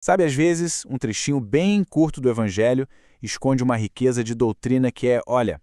Sabe, às vezes, um trechinho bem curto do Evangelho esconde uma riqueza de doutrina que é, olha,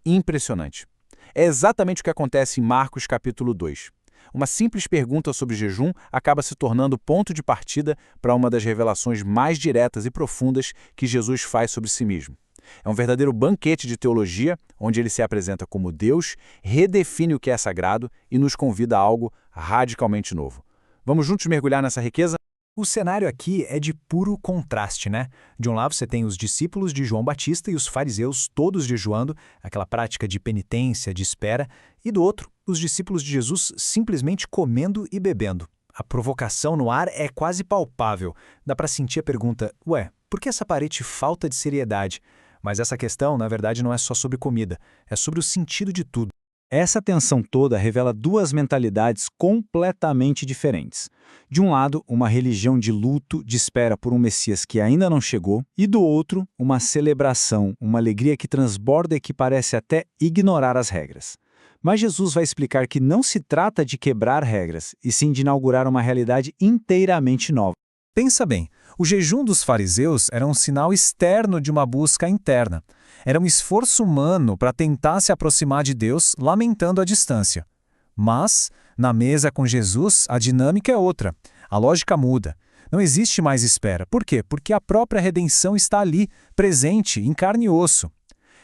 impressionante. É exatamente o que acontece em Marcos capítulo 2. Uma simples pergunta sobre jejum acaba se tornando ponto de partida para uma das revelações mais diretas e profundas que Jesus faz sobre si mesmo. É um verdadeiro banquete de teologia, onde ele se apresenta como Deus, redefine o que é sagrado e nos convida a algo radicalmente novo. Vamos juntos mergulhar nessa riqueza? O cenário aqui é de puro contraste, né? De um lado você tem os discípulos de João Batista e os fariseus todos jejuando, aquela prática de penitência, de espera, e do outro, os discípulos de Jesus simplesmente comendo e bebendo. A provocação no ar é quase palpável. Dá para sentir a pergunta, ué, por que essa aparente falta de seriedade? Mas essa questão, na verdade, não é só sobre comida, é sobre o sentido de tudo. Essa tensão toda revela duas mentalidades completamente diferentes. De um lado, uma religião de luto, de espera por um Messias que ainda não chegou, e do outro, uma celebração, uma alegria que transborda e que parece até ignorar as regras. Mas Jesus vai explicar que não se trata de quebrar regras, e sim de inaugurar uma realidade inteiramente nova. Pensa bem, o jejum dos fariseus era um sinal externo de uma busca interna. Era um esforço humano para tentar se aproximar de Deus, lamentando a distância. Mas, na mesa com Jesus, a dinâmica é outra. A lógica muda. Não existe mais espera. Por quê? Porque a própria redenção está ali, presente, em carne e osso.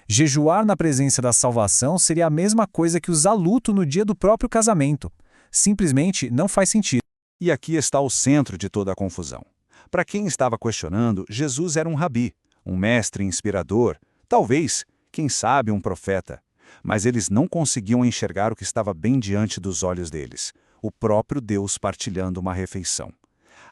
Jejuar na presença da salvação seria a mesma coisa que usar luto no dia do próprio casamento. Simplesmente não faz sentido. E aqui está o centro de toda a confusão. Para quem estava questionando, Jesus era um rabi, um mestre inspirador, talvez, quem sabe, um profeta. Mas eles não conseguiam enxergar o que estava bem diante dos olhos deles, o próprio Deus partilhando uma refeição.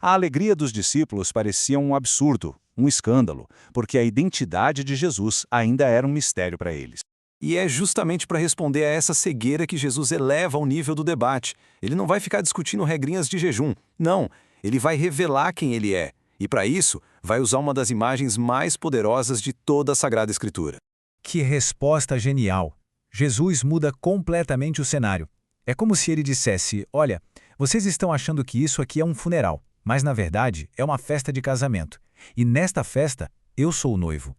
A alegria dos discípulos parecia um absurdo, um escândalo, porque a identidade de Jesus ainda era um mistério para eles. E é justamente para responder a essa cegueira que Jesus eleva o nível do debate. Ele não vai ficar discutindo regrinhas de jejum. Não, ele vai revelar quem ele é. E para isso, vai usar uma das imagens mais poderosas de toda a Sagrada Escritura. Que resposta genial! Jesus muda completamente o cenário. É como se ele dissesse, olha, vocês estão achando que isso aqui é um funeral, mas na verdade é uma festa de casamento. E nesta festa, eu sou o noivo.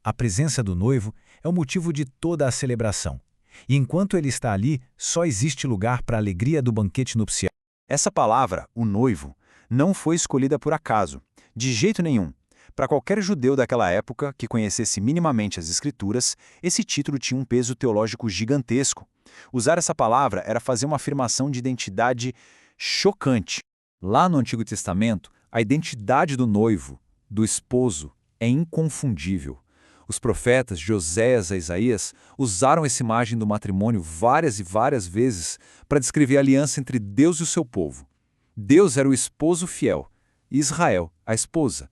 A presença do noivo é o motivo de toda a celebração. E enquanto ele está ali, só existe lugar para a alegria do banquete nupcial. Essa palavra, o noivo, não foi escolhida por acaso, de jeito nenhum. Para qualquer judeu daquela época que conhecesse minimamente as Escrituras, esse título tinha um peso teológico gigantesco. Usar essa palavra era fazer uma afirmação de identidade chocante. Lá no Antigo Testamento, a identidade do noivo, do esposo, é inconfundível. Os profetas de Oséias a Isaías usaram essa imagem do matrimônio várias e várias vezes para descrever a aliança entre Deus e o seu povo. Deus era o esposo fiel e Israel, a esposa.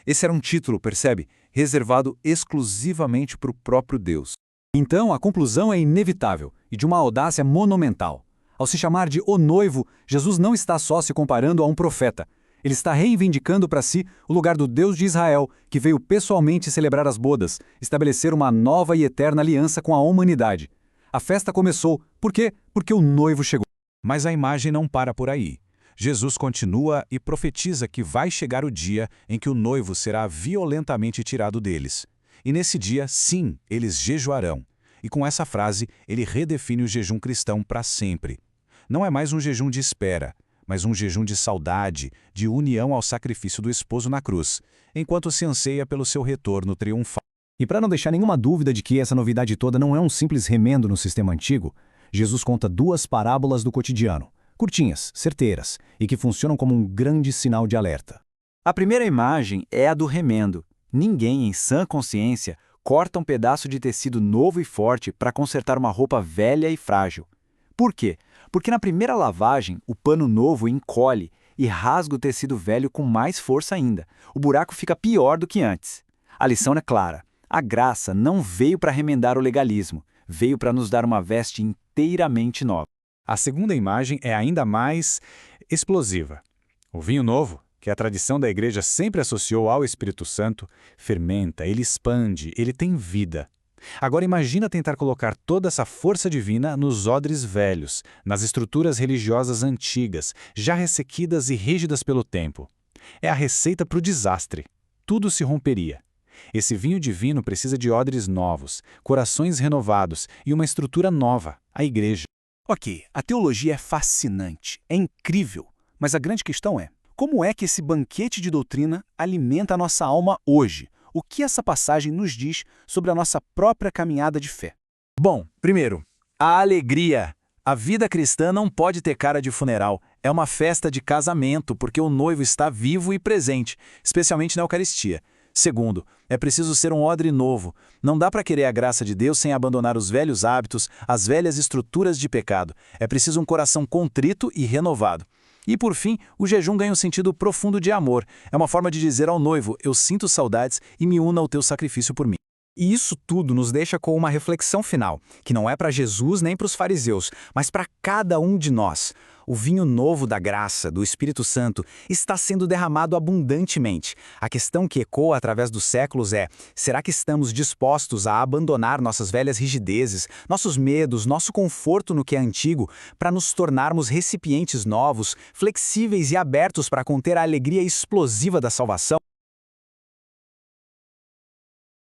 Esse era um título, percebe, reservado exclusivamente para o próprio Deus. Então, a conclusão é inevitável e de uma audácia monumental. Ao se chamar de o noivo, Jesus não está só se comparando a um profeta. Ele está reivindicando para si o lugar do Deus de Israel, que veio pessoalmente celebrar as bodas, estabelecer uma nova e eterna aliança com a humanidade. A festa começou. Por quê? Porque o noivo chegou. Mas a imagem não para por aí. Jesus continua e profetiza que vai chegar o dia em que o noivo será violentamente tirado deles. E nesse dia, sim, eles jejuarão. E com essa frase, ele redefine o jejum cristão para sempre. Não é mais um jejum de espera, mas um jejum de saudade, de união ao sacrifício do esposo na cruz, enquanto se anseia pelo seu retorno triunfal. E para não deixar nenhuma dúvida de que essa novidade toda não é um simples remendo no sistema antigo, Jesus conta duas parábolas do cotidiano, curtinhas, certeiras, e que funcionam como um grande sinal de alerta. A primeira imagem é a do remendo. Ninguém, em sã consciência, corta um pedaço de tecido novo e forte para consertar uma roupa velha e frágil. Por quê? Porque na primeira lavagem, o pano novo encolhe e rasga o tecido velho com mais força ainda. O buraco fica pior do que antes. A lição é clara. A graça não veio para remendar o legalismo, veio para nos dar uma veste inteiramente nova. A segunda imagem é ainda mais explosiva. O vinho novo, que a tradição da igreja sempre associou ao Espírito Santo, fermenta, ele expande, ele tem vida. Agora imagina tentar colocar toda essa força divina nos odres velhos, nas estruturas religiosas antigas, já ressequidas e rígidas pelo tempo. É a receita para o desastre. Tudo se romperia. Esse vinho divino precisa de odres novos, corações renovados e uma estrutura nova, a igreja. Ok, a teologia é fascinante, é incrível, mas a grande questão é, como é que esse banquete de doutrina alimenta a nossa alma hoje? O que essa passagem nos diz sobre a nossa própria caminhada de fé? Bom, primeiro, a alegria. A vida cristã não pode ter cara de funeral. É uma festa de casamento, porque o noivo está vivo e presente, especialmente na Eucaristia. Segundo, é preciso ser um odre novo. Não dá para querer a graça de Deus sem abandonar os velhos hábitos, as velhas estruturas de pecado. É preciso um coração contrito e renovado. E por fim, o jejum ganha um sentido profundo de amor. É uma forma de dizer ao noivo, eu sinto saudades e me uno ao teu sacrifício por mim. E isso tudo nos deixa com uma reflexão final, que não é para Jesus nem para os fariseus, mas para cada um de nós. O vinho novo da graça, do Espírito Santo, está sendo derramado abundantemente. A questão que ecoa através dos séculos é, será que estamos dispostos a abandonar nossas velhas rigidezes, nossos medos, nosso conforto no que é antigo, para nos tornarmos recipientes novos, flexíveis e abertos para conter a alegria explosiva da salvação?